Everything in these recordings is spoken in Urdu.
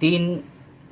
3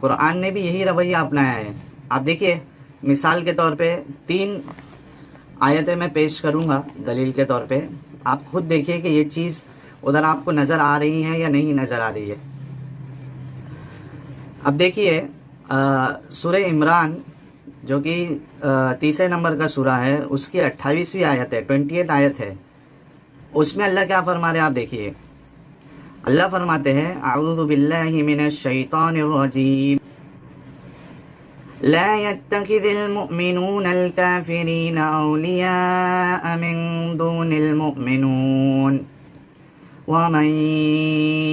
قرآن نے بھی یہی رویہ اپنایا ہے. آپ دیکھیے مثال کے طور پہ 3 آیتیں میں پیش کروں گا دلیل کے طور پہ. آپ خود دیکھیے کہ یہ چیز ادھر آپ کو نظر آ رہی ہے یا نہیں نظر آ رہی ہے. اب دیکھیے سورہ عمران جو کہ 30 نمبر کا سورہ ہے، اس کی 28ویں آیت ہے، 20th آیت ہے. اس میں اللہ کیا فرما رہے ہیں آپ دیکھیے. اللہ فرماتے ہیں اعوذ باللہ من الشیطان الرجیم لا يتخذ المؤمنون الكافرين اولیاء من دون المؤمنون ومن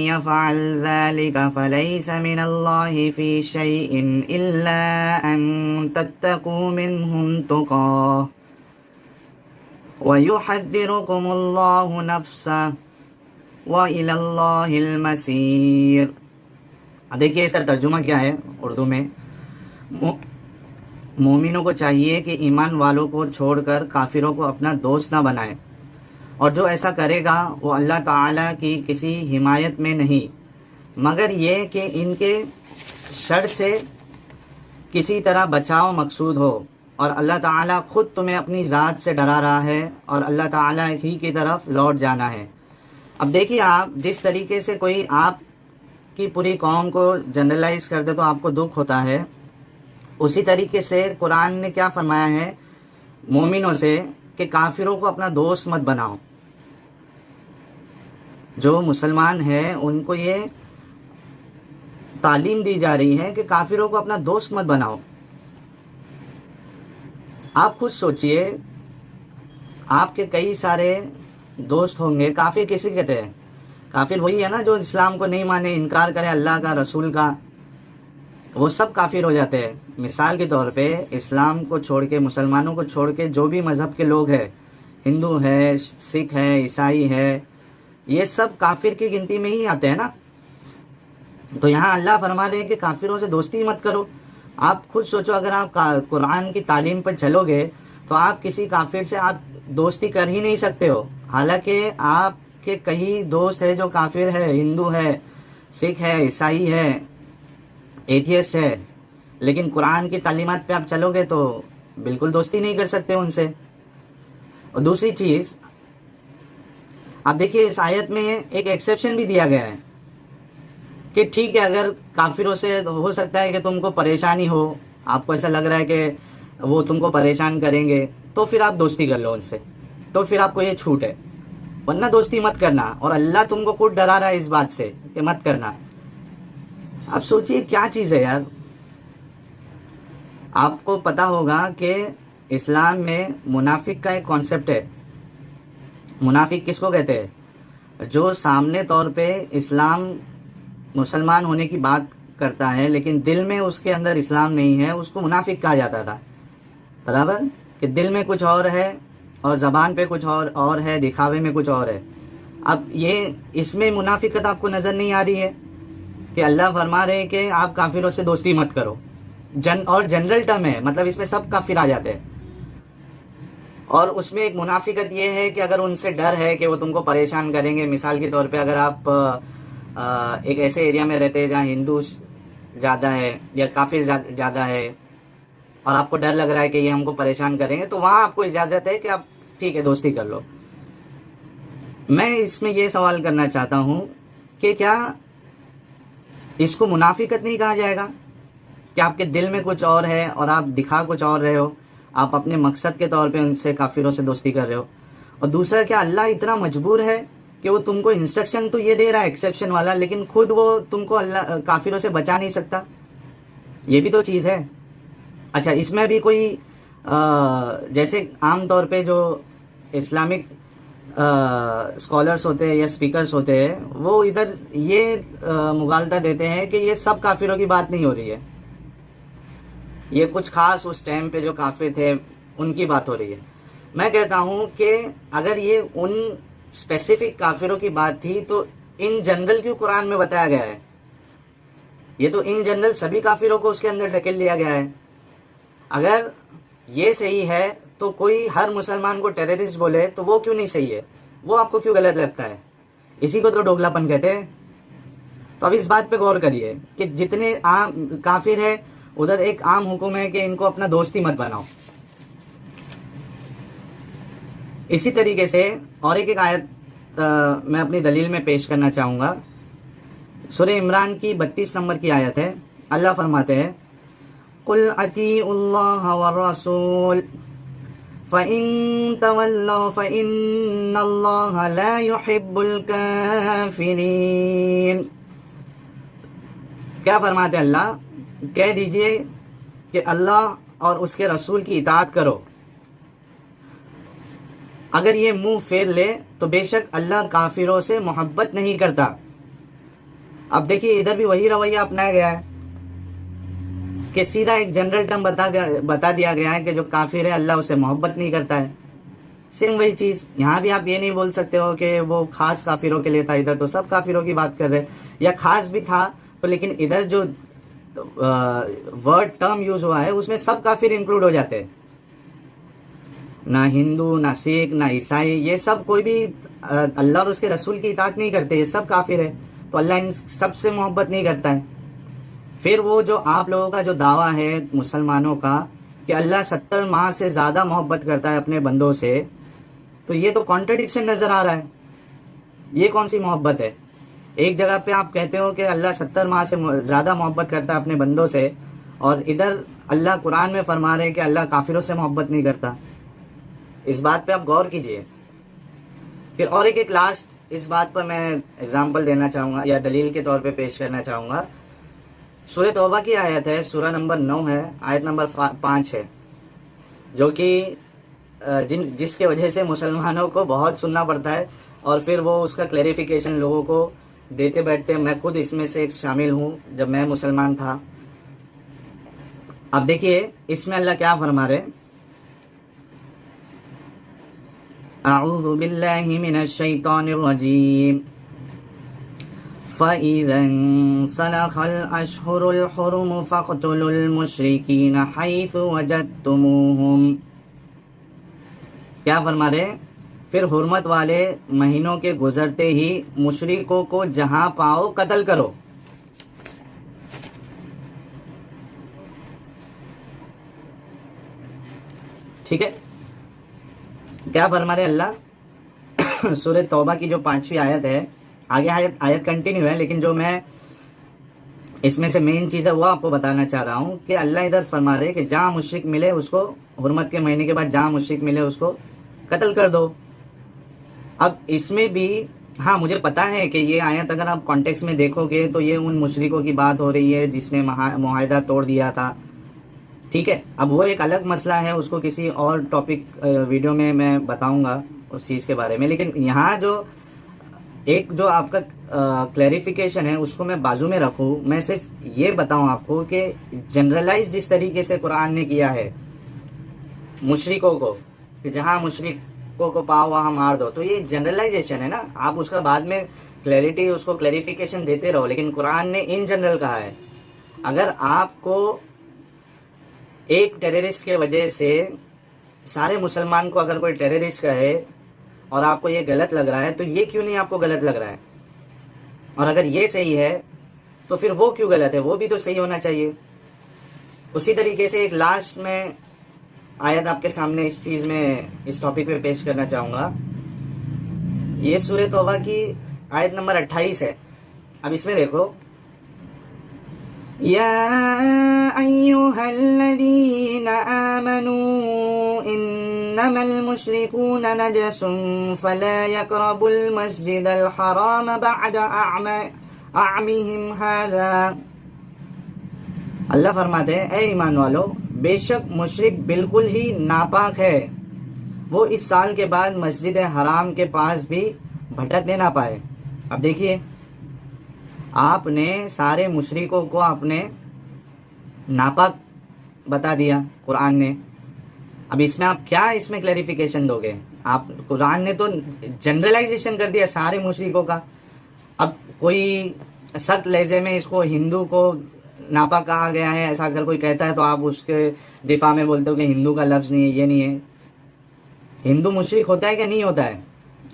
يفعل ذلك فليس من الله في شيء إلا أن تتقوا منهم تقاه ويحذركم الله نفسه وإلى الله المصير. دیکھیے اس کا ترجمہ کیا ہے اردو میں. مومنوں کو چاہیے کہ ایمان والوں کو چھوڑ کر کافروں کو اپنا دوست نہ بنائے، اور جو ایسا کرے گا وہ اللہ تعالیٰ کی کسی حمایت میں نہیں مگر یہ کہ ان کے شر سے کسی طرح بچاؤ مقصود ہو، اور اللہ تعالیٰ خود تمہیں اپنی ذات سے ڈرا رہا ہے اور اللہ تعالیٰ ہی کی طرف لوٹ جانا ہے. اب دیکھیے آپ جس طریقے سے کوئی آپ کی پوری قوم کو جنرلائز کر دے تو آپ کو دکھ ہوتا ہے، اسی طریقے سے قرآن نے کیا فرمایا ہے مومنوں سے کہ کافروں کو اپنا دوست مت بناؤ. جو مسلمان ہیں ان کو یہ تعلیم دی جا رہی ہے کہ کافروں کو اپنا دوست مت بناؤ. آپ خود سوچئے آپ کے کئی سارے دوست ہوں گے. کافر کسی کہتے ہیں؟ کافر وہی ہے نا جو اسلام کو نہیں مانے، انکار کرے اللہ کا رسول کا، وہ سب کافر ہو جاتے ہیں. مثال کے طور پہ اسلام کو چھوڑ کے، مسلمانوں کو چھوڑ کے جو بھی مذہب کے لوگ ہیں، ہندو ہے، سکھ ہے، عیسائی ہے، یہ سب کافر کی گنتی میں ہی آتے ہیں نا. تو یہاں اللہ فرما رہے ہیں کہ کافروں سے دوستی مت کرو. آپ خود سوچو اگر آپ قرآن کی تعلیم پر چلو گے تو آپ کسی کافر سے آپ دوستی کر ہی نہیں سکتے ہو. حالانکہ آپ کے کئی دوست ہیں جو کافر ہے، ہندو ہے، سکھ ہے، عیسائی ہے، ایتھیسٹ ہے، لیکن قرآن کی تعلیمات پہ آپ چلو گے تو بالکل دوستی نہیں کر سکتے ان سے. اور دوسری چیز آپ دیکھیے اس آیت میں ایک ایکسیپشن بھی دیا گیا ہے کہ ٹھیک ہے اگر کافروں سے ہو سکتا ہے کہ تم کو پریشانی ہو، آپ کو ایسا لگ رہا ہے کہ وہ تم کو پریشان کریں گے تو پھر آپ دوستی کر لو ان سے، تو پھر آپ کو یہ چھوٹ ہے، ورنہ دوستی مت کرنا. اور اللہ تم کو خود ڈرا رہا ہے اس بات سے کہ مت کرنا. اب سوچئے کیا چیز ہے یار. آپ کو پتا ہوگا کہ اسلام میں منافق کا ایک کانسیپٹ ہے. منافق کس کو کہتے ہیں؟ جو سامنے طور پہ اسلام مسلمان ہونے کی بات کرتا ہے لیکن دل میں اس کے اندر اسلام نہیں ہے، اس کو منافق کہا جاتا تھا. برابر کہ دل میں کچھ اور ہے اور زبان پہ کچھ اور ہے، دکھاوے میں کچھ اور ہے. اب یہ اس میں منافقت آپ کو نظر نہیں آ رہی ہے کہ اللہ فرما رہے ہیں کہ آپ کافروں سے دوستی مت کرو. اور جنرل ٹرم ہے، مطلب اس میں سب کافر آ جاتے ہیں. اور اس میں ایک منافقت یہ ہے کہ اگر ان سے ڈر ہے کہ وہ تم کو پریشان کریں گے. مثال کے طور پہ اگر آپ ایک ایسے ایریا میں رہتے ہیں جہاں ہندو زیادہ ہے یا کافر زیادہ ہے اور آپ کو ڈر لگ رہا ہے کہ یہ ہم کو پریشان کریں گے، تو وہاں آپ کو اجازت ہے کہ آپ ٹھیک ہے دوستی کر لو. میں اس میں یہ سوال کرنا چاہتا ہوں کہ کیا اس کو منافقت نہیں کہا جائے گا کہ آپ کے دل میں کچھ اور ہے اور آپ دکھا کچھ اور رہے ہو، آپ اپنے مقصد کے طور پہ ان سے کافروں سے دوستی کر رہے ہو. اور دوسرا کیا اللہ اتنا مجبور ہے کہ وہ تم کو انسٹرکشن تو یہ دے رہا ہے ایکسیپشن والا، لیکن خود وہ تم کو اللہ کافروں سے بچا نہیں سکتا؟ یہ بھی تو چیز ہے. اچھا اس میں بھی کوئی جیسے عام طور پہ جو اسلامک اسکالرس ہوتے ہیں یا اسپیکرس ہوتے ہیں وہ ادھر یہ مغالطہ دیتے ہیں کہ یہ سب کافروں کی بات نہیں ہو رہی ہے، یہ کچھ خاص اس ٹائم پہ جو کافر تھے ان کی بات ہو رہی ہے. میں کہتا ہوں کہ اگر یہ ان اسپیسیفک کافروں کی بات تھی تو ان جنرل کیوں قرآن میں بتایا گیا ہے؟ یہ تو ان جنرل سبھی کافروں کو اس کے اندر ڈھکیل لیا گیا ہے. اگر یہ صحیح ہے تو کوئی ہر مسلمان کو ٹیررسٹ بولے تو وہ کیوں نہیں صحیح ہے؟ وہ آپ کو کیوں غلط لگتا ہے؟ اسی کو تو ڈوگلا پن کہتے ہیں. تو اب اس بات پہ غور کریے کہ جتنے عام کافر ہے ادھر ایک عام حکم ہے کہ ان کو اپنا دوستی مت بناؤ. اسی طریقے سے اور ایک آیت میں اپنی دلیل میں پیش کرنا چاہوں گا. سورہ عمران کی 32 نمبر کی آیت ہے. اللہ فرماتے ہیں قُلْ أَطِيعُوا اللَّهَ وَالرَّسُولَ فَإِن تَوَلَّوْا فَإِنَّ اللَّهَ لَا يُحِبُّ الْكَافِرِينَ. کیا فرماتے ہیں اللہ؟ کہہ دیجئے کہ اللہ اور اس کے رسول کی اطاعت کرو. اگر یہ منہ پھیر لے تو بے شک اللہ کافروں سے محبت نہیں کرتا. اب دیکھیے ادھر بھی وہی رویہ اپنایا گیا ہے کہ سیدھا ایک جنرل ٹرم بتا دیا گیا ہے کہ جو کافر ہے اللہ اسے محبت نہیں کرتا ہے. سیم وہی چیز یہاں بھی آپ یہ نہیں بول سکتے ہو کہ وہ خاص کافروں کے لیے تھا. ادھر تو سب کافروں کی بات کر رہے یا خاص بھی تھا تو لیکن ادھر جو ورڈ ٹرم یوز ہوا ہے اس میں سب کافر انکلوڈ ہو جاتے ہیں. نہ ہندو نہ سکھ نہ عیسائی یہ سب کوئی بھی اللہ اور اس کے رسول کی اطاعت نہیں کرتے. یہ سب کافر ہے تو اللہ ان سب سے محبت نہیں کرتا ہے. پھر وہ جو آپ لوگوں کا جو دعویٰ ہے مسلمانوں کا کہ اللہ 70 ماہ سے زیادہ محبت کرتا ہے اپنے بندوں سے تو یہ تو کانٹرڈکشن نظر آ رہا ہے. یہ کون سی محبت ہے؟ ایک جگہ پہ آپ کہتے ہو کہ اللہ 70 ماہ سے زیادہ محبت کرتا ہے اپنے بندوں سے اور ادھر اللہ قرآن میں فرما رہے ہیں کہ اللہ کافروں سے محبت نہیں کرتا. اس بات پہ آپ غور کیجئے. پھر اور ایک لاسٹ اس بات پر میں اگزامپل دینا چاہوں گا یا دلیل کے طور پہ پیش کرنا چاہوں گا. سورہ توبہ کی آیت ہے, سورہ نمبر 9 ہے, آیت نمبر 5 ہے, جو کہ جس کے وجہ سے مسلمانوں کو بہت سننا پڑتا ہے اور پھر وہ اس کا کلیریفیکیشن لوگوں کو دیتے بیٹھتے. میں خود اس میں سے ایک شامل ہوں جب میں مسلمان تھا. اب دیکھیے اس میں اللہ کیا فرما رہے, اعوذ باللہ من الشیطان الرجیم فَإِذَا انْسَلَخَ الْأَشْهُرُ الْحُرُمُ فَاقْتُلُوا الْمُشْرِكِينَ حَيْثُ وَجَدتُّمُوهُمْ. کیا فرما رہے؟ پھر حرمت والے مہینوں کے گزرتے ہی مشرکوں کو جہاں پاؤ قتل کرو. ٹھیک ہے, کیا فرما رہے اللہ؟ سورہ توبہ کی جو 5ویں آیت ہے, آگے آیت کنٹینیو ہے لیکن جو میں اس میں سے مین چیز ہے وہ آپ کو بتانا چاہ رہا ہوں کہ اللہ ادھر فرما رہے کہ جہاں مشرک ملے اس کو حرمت کے مہینے کے بعد جہاں مشرک ملے اس کو قتل کر دو. اب اس میں بھی ہاں مجھے پتا ہے کہ یہ آیت اگر آپ کانٹیکس میں دیکھو گے تو یہ ان مشرکوں کی بات ہو رہی ہے جس نے معاہدہ توڑ دیا تھا. ٹھیک ہے, اب وہ ایک الگ مسئلہ ہے, اس کو کسی اور ٹاپک ویڈیو میں بتاؤں گا اس چیز کے بارے میں. لیکن یہاں جو آپ کا کلیریفیکیشن ہے اس کو میں بازو میں رکھوں, میں صرف یہ بتاؤں آپ کو کہ جنرلائز جس طریقے سے قرآن نے کیا ہے مشرکوں کو کہ جہاں مشرکوں کو پاؤ وہاں مار دو, تو یہ جنرلائزیشن ہے نا. آپ اس کا بعد میں کلیئرٹی اس کو کلیریفیکیشن دیتے رہو, لیکن قرآن نے ان جنرل کہا ہے. اگر آپ کو ایک ٹیررسٹ کے وجہ سے سارے مسلمان کو اگر کوئی ٹیررسٹ کہے اور آپ کو یہ غلط لگ رہا ہے تو یہ کیوں نہیں آپ کو غلط لگ رہا ہے, اور اگر یہ صحیح ہے تو پھر وہ کیوں غلط ہے, وہ بھی تو صحیح ہونا چاہیے. اسی طریقے سے ایک لاسٹ میں آیت آپ کے سامنے اس چیز میں اس ٹاپک پہ پیش کرنا چاہوں گا. یہ سورہ توبہ کی آیت نمبر 28 ہے. اب اس میں دیکھو, یا ایھا الذین آمنوا انما المشرکون نجس فلا یقربوا المسجد الحرام بعد عامهم ھذا. اللہ فرماتے ہیں اے ایمان والو, بے شک مشرک بالکل ہی ناپاک ہے, وہ اس سال کے بعد مسجد حرام کے پاس بھی بھٹکنے نہ پائے. اب دیکھیے آپ نے سارے مشرکوں کو آپ نے ناپاک بتا دیا قرآن نے. اب اس میں آپ کیا اس میں کلیریفیکیشن دو گے؟ آپ قرآن نے تو جنرلائزیشن کر دیا سارے مشرکوں کا. اب کوئی سخت لہجے میں اس کو ہندو کو ناپاک کہا گیا ہے ایسا اگر کوئی کہتا ہے تو آپ اس کے دفاع میں بولتے ہو کہ ہندو کا لفظ نہیں ہے, یہ نہیں ہے. ہندو مشرک ہوتا ہے کہ نہیں ہوتا ہے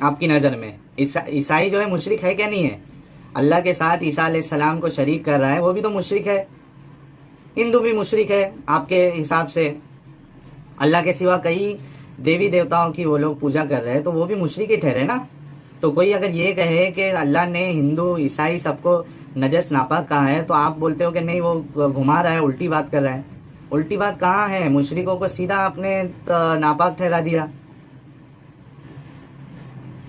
آپ کی نظر میں؟ عیسائی جو ہے مشرک ہے کیا نہیں ہے؟ اللہ کے ساتھ عیسیٰ علیہ السلام کو شریک کر رہا ہے وہ بھی تو مشرک ہے. ہندو بھی مشرک ہے آپ کے حساب سے. اللہ کے سوا کئی دیوی دیوتاؤں کی وہ لوگ پوجا کر رہے ہیں تو وہ بھی مشرک ہی ٹھہرے نا. تو کوئی اگر یہ کہے کہ اللہ نے ہندو عیسائی سب کو نجس ناپاک کہا ہے تو آپ بولتے ہو کہ نہیں وہ گھما رہا ہے, الٹی بات کر رہا ہے. الٹی بات کہاں ہے؟ مشرکوں کو سیدھا آپ نے ناپاک ٹھہرا دیا.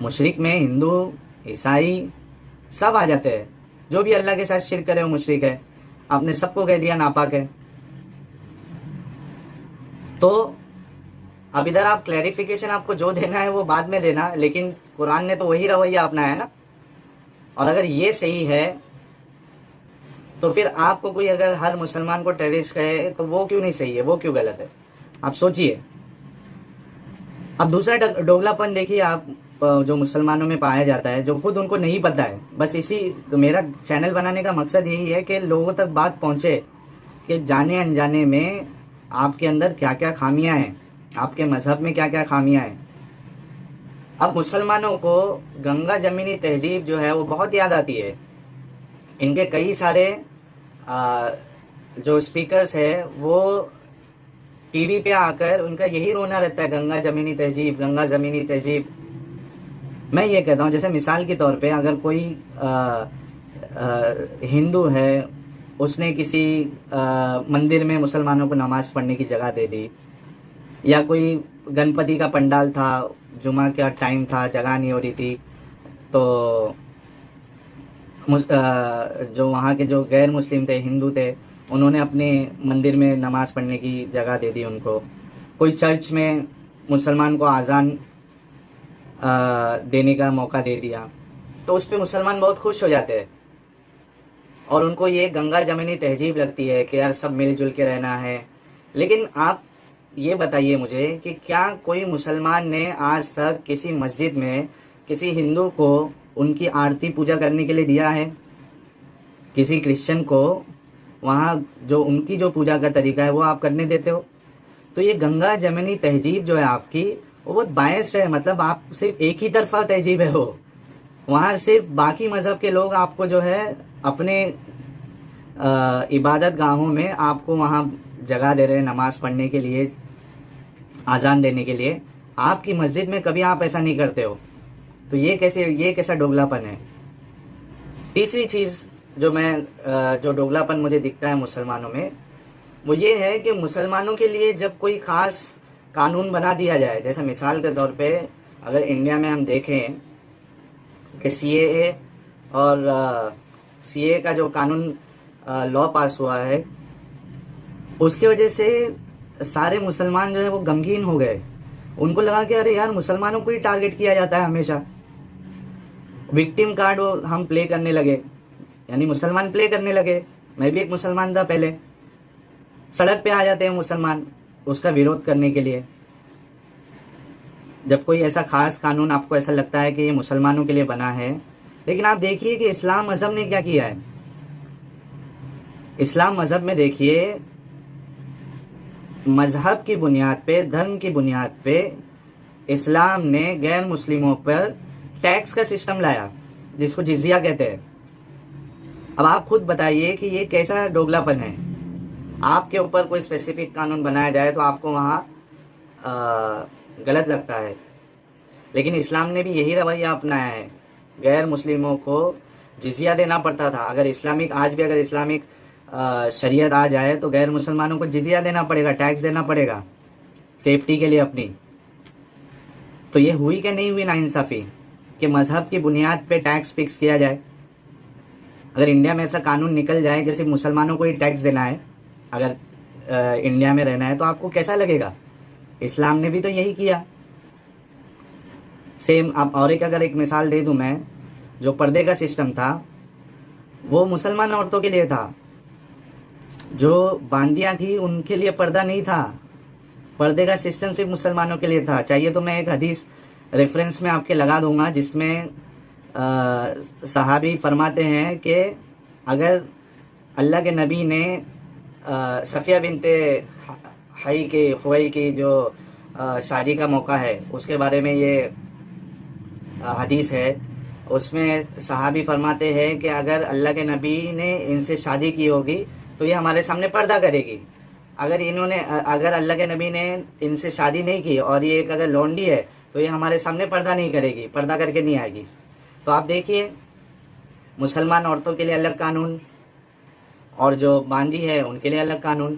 مشرک میں ہندو عیسائی سب آ جاتے ہیں. جو بھی اللہ کے ساتھ شرک کرے وہ مشرک ہے. آپ نے سب کو کہہ دیا ناپاک ہے. تو اب ادھر آپ کلیریفیکیشن آپ کو جو دینا ہے وہ بعد میں دینا, لیکن قرآن نے تو وہی رویہ اپنایا ہے نا. اور اگر یہ صحیح ہے تو پھر آپ کو کوئی اگر ہر مسلمان کو ٹیررسٹ کہے تو وہ کیوں نہیں صحیح ہے, وہ کیوں غلط ہے؟ آپ سوچئے. اب دوسرا ڈوگلا پن دیکھیے آپ جو مسلمانوں میں پایا جاتا ہے, جو خود ان کو نہیں پتہ ہے. بس تو میرا چینل بنانے کا مقصد یہی ہے کہ لوگوں تک بات پہنچے کہ جانے انجانے میں آپ کے اندر کیا کیا خامیاں ہیں, آپ کے مذہب میں کیا کیا خامیاں ہیں. اب مسلمانوں کو گنگا جمنی تہذیب جو ہے وہ بہت یاد آتی ہے. ان کے کئی سارے جو اسپیکرز ہیں وہ ٹی وی پہ آ کر ان کا یہی رونا رہتا ہے, گنگا جمنی تہذیب, گنگا جمنی تہذیب. میں یہ کہتا ہوں جیسے مثال کے طور پہ اگر کوئی ہندو ہے, اس نے کسی مندر میں مسلمانوں کو نماز پڑھنے کی جگہ دے دی, یا کوئی گنپتی کا پنڈال تھا, جمعہ کا ٹائم تھا, جگہ نہیں ہو رہی تھی, تو جو وہاں کے جو غیر مسلم تھے, ہندو تھے, انہوں نے اپنے مندر میں نماز پڑھنے کی جگہ دے دی ان کو. کوئی چرچ میں مسلمان کو اذان دینے کا موقع دے دیا, تو اس پہ مسلمان بہت خوش ہو جاتے ہیں اور ان کو یہ گنگا جمنی تہذیب لگتی ہے کہ یار سب مل جل کے رہنا ہے. لیکن آپ یہ بتائیے مجھے کہ کیا کوئی مسلمان نے آج تک کسی مسجد میں کسی ہندو کو ان کی آرتی پوجا کرنے کے لیے دیا ہے؟ کسی کرسچن کو وہاں جو ان کی جو پوجا کا طریقہ ہے وہ آپ کرنے دیتے ہو؟ تو یہ گنگا جمنی تہذیب جو ہے آپ کی وہ بہت باعث ہے. مطلب آپ صرف ایک ہی طرفہ تہذیب ہے وہ. وہاں صرف باقی مذہب کے لوگ آپ کو جو ہے اپنے عبادت گاہوں میں آپ کو وہاں جگہ دے رہے ہیں نماز پڑھنے کے لیے, اذان دینے کے لیے. آپ کی مسجد میں کبھی آپ ایسا نہیں کرتے ہو. تو یہ کیسا ڈوگلا پن ہے؟ تیسری چیز جو ڈوگلا پن مجھے دکھتا ہے مسلمانوں میں, وہ یہ ہے کہ مسلمانوں کے لیے جب کوئی خاص قانون بنا دیا جائے, جیسے مثال کے طور پہ اگر انڈیا میں ہم دیکھیں کہ سی اے اور سی اے کا جو قانون لا پاس ہوا ہے, اس کی وجہ سے سارے مسلمان جو ہے وہ غمگین ہو گئے. ان کو لگا کہ ارے یار مسلمانوں کو ہی ٹارگٹ کیا جاتا ہے ہمیشہ. وکٹم کارڈ ہم پلے کرنے لگے, یعنی مسلمان پلے کرنے لگے. میں بھی ایک مسلمان تھا پہلے. سڑک پہ آ جاتے ہیں مسلمان اس کا ویرودھ کرنے کے لیے. جب کوئی ایسا خاص قانون آپ کو ایسا لگتا ہے کہ یہ مسلمانوں کے لیے بنا ہے, لیکن آپ دیکھیے کہ اسلام مذہب نے کیا کیا ہے. اسلام مذہب میں دیکھیے, مذہب کی بنیاد پہ, دھرم کی بنیاد پہ اسلام نے غیر مسلموں پر ٹیکس کا سسٹم لایا جس کو جزیہ کہتے ہیں. اب آپ خود بتائیے کہ یہ کیسا ڈوگلا پن ہے. آپ کے اوپر کوئی اسپیسیفک قانون بنایا جائے تو آپ کو وہاں غلط لگتا ہے, لیکن اسلام نے بھی یہی رویہ اپنایا ہے. غیر مسلموں کو جزیہ دینا پڑتا تھا. اگر آج بھی اگر اسلامک شریعت آ جائے تو غیر مسلمانوں کو جزیہ دینا پڑے گا, ٹیکس دینا پڑے گا سیفٹی کے لیے اپنی. تو یہ ہوئی کہ نہیں ہوئی ناانصافی کہ مذہب کی بنیاد پہ ٹیکس فکس کیا جائے؟ اگر انڈیا میں ایسا قانون نکل جائے کہ صرف مسلمانوں کو ہی ٹیکس دینا ہے اگر انڈیا میں رہنا ہے, تو آپ کو کیسا لگے گا؟ اسلام نے بھی تو یہی کیا. سیم اب اور اگر ایک مثال دے دوں میں, جو پردے کا سسٹم تھا وہ مسلمان عورتوں کے لیے تھا. جو باندیاں تھیں ان کے لیے پردہ نہیں تھا. پردے کا سسٹم صرف مسلمانوں کے لیے تھا. چاہیے تو میں ایک حدیث ریفرنس میں آپ کے لگا دوں گا جس میں صحابی فرماتے ہیں کہ اگر اللہ کے نبی نے صفیہ بنت خوئی کی جو شادی کا موقع ہے اس کے بارے میں یہ حدیث ہے اس میں صحابی فرماتے ہیں کہ اگر اللہ کے نبی نے ان سے شادی کی ہوگی تو یہ ہمارے سامنے پردہ کرے گی، اگر اللہ کے نبی نے ان سے شادی نہیں کی اور یہ ایک اگر لونڈی ہے تو یہ ہمارے سامنے پردہ نہیں کرے گی، پردہ کر کے نہیں آئے گی۔ تو آپ دیکھیے، مسلمان عورتوں کے لیے الگ قانون، اور جو باندھی ہے ان کے لیے الگ قانون۔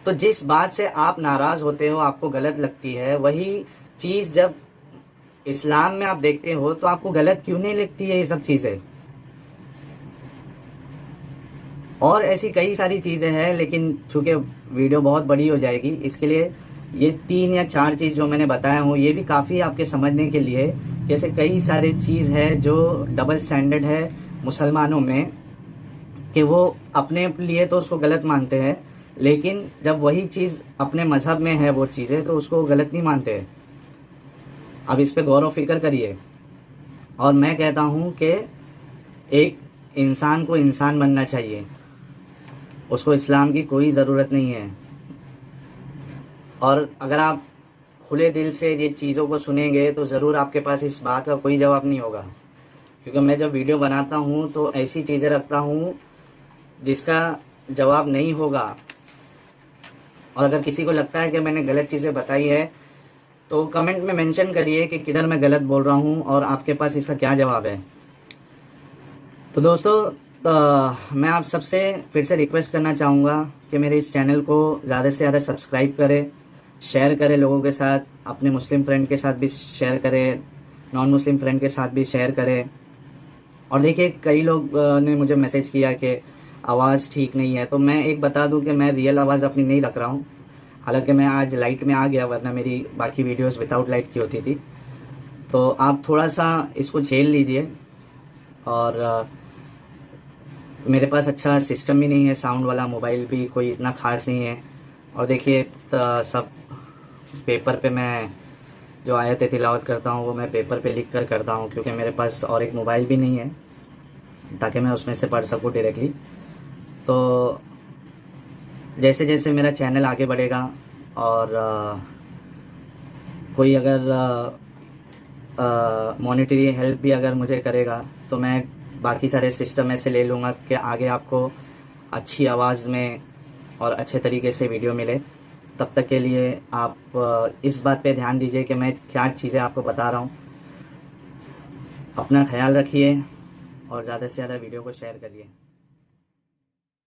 تو جس بات سے آپ ناراض ہوتے ہو، آپ کو غلط لگتی ہے، وہی چیز جب اسلام میں آپ دیکھتے ہو تو آپ کو غلط کیوں نہیں لگتی ہے یہ سب چیزیں؟ اور ایسی کئی ساری چیزیں ہیں، لیکن چونکہ ویڈیو بہت بڑی ہو جائے گی، اس کے لیے یہ 3 یا 4 چیز جو میں نے بتایا ہوں یہ بھی کافی آپ کے سمجھنے کے لیے، جیسے کئی سارے چیز ہے جو ڈبل سٹینڈرڈ ہے مسلمانوں میں، کہ وہ اپنے لیے تو اس کو غلط مانتے ہیں، لیکن جب وہی چیز اپنے مذہب میں ہے وہ چیزیں تو اس کو غلط نہیں مانتے۔ اب اس پہ غور و فکر کریے، اور میں کہتا ہوں کہ ایک انسان کو انسان بننا چاہیے، اس کو اسلام کی کوئی ضرورت نہیں ہے۔ اور اگر آپ کھلے دل سے یہ چیزوں کو سنیں گے تو ضرور آپ کے پاس اس بات کا کوئی جواب نہیں ہوگا، کیونکہ میں جب ویڈیو بناتا ہوں تو ایسی چیزیں رکھتا ہوں جس کا جواب نہیں ہوگا۔ اور اگر کسی کو لگتا ہے کہ میں نے غلط چیزیں بتائی ہے تو کمنٹ میں مینشن کریے کہ کدھر میں غلط بول رہا ہوں اور آپ کے پاس اس کا کیا جواب ہے۔ تو دوستو، میں آپ سب سے پھر سے ریکویسٹ کرنا چاہوں گا کہ میرے اس چینل کو زیادہ سے زیادہ سبسکرائب کرے، شیئر کرے لوگوں کے ساتھ، اپنے مسلم فرینڈ کے ساتھ بھی شیئر کرے، نان مسلم فرینڈ کے ساتھ بھی شیئر کرے۔ اور دیکھیے، کئی لوگ نے مجھے میسیج کیا کہ آواز ٹھیک نہیں ہے، تو میں ایک بتا دوں کہ میں ریئل آواز اپنی نہیں رکھ رہا ہوں، حالانکہ میں آج لائٹ میں آ گیا، ورنہ میری باقی ویڈیوز وداؤٹ لائٹ کی ہوتی تھی۔ تو آپ تھوڑا سا اس کو جھیل لیجئے، اور میرے پاس اچھا سسٹم بھی نہیں ہے، ساؤنڈ والا موبائل بھی کوئی اتنا خاص نہیں ہے۔ اور دیکھیے، سب پیپر پہ میں جو آیتیں تلاوت کرتا ہوں وہ میں پیپر پہ لکھ کر کرتا ہوں، کیونکہ میرے پاس اور ایک موبائل بھی نہیں ہے تاکہ میں اس میں سے پڑھ سکوں ڈائریکٹلی۔ تو جیسے جیسے میرا چینل آگے بڑھے گا اور کوئی اگر مانیٹری ہیلپ بھی اگر مجھے کرے گا تو میں باقی سارے سسٹم ایسے لے لوں گا کہ آگے آپ کو اچھی آواز میں اور اچھے طریقے سے ویڈیو ملے۔ تب تک کے لیے آپ اس بات پہ دھیان دیجئے کہ میں کیا چیزیں آپ کو بتا رہا ہوں۔ اپنا خیال رکھیے اور زیادہ سے زیادہ ویڈیو کو شیئر کریے۔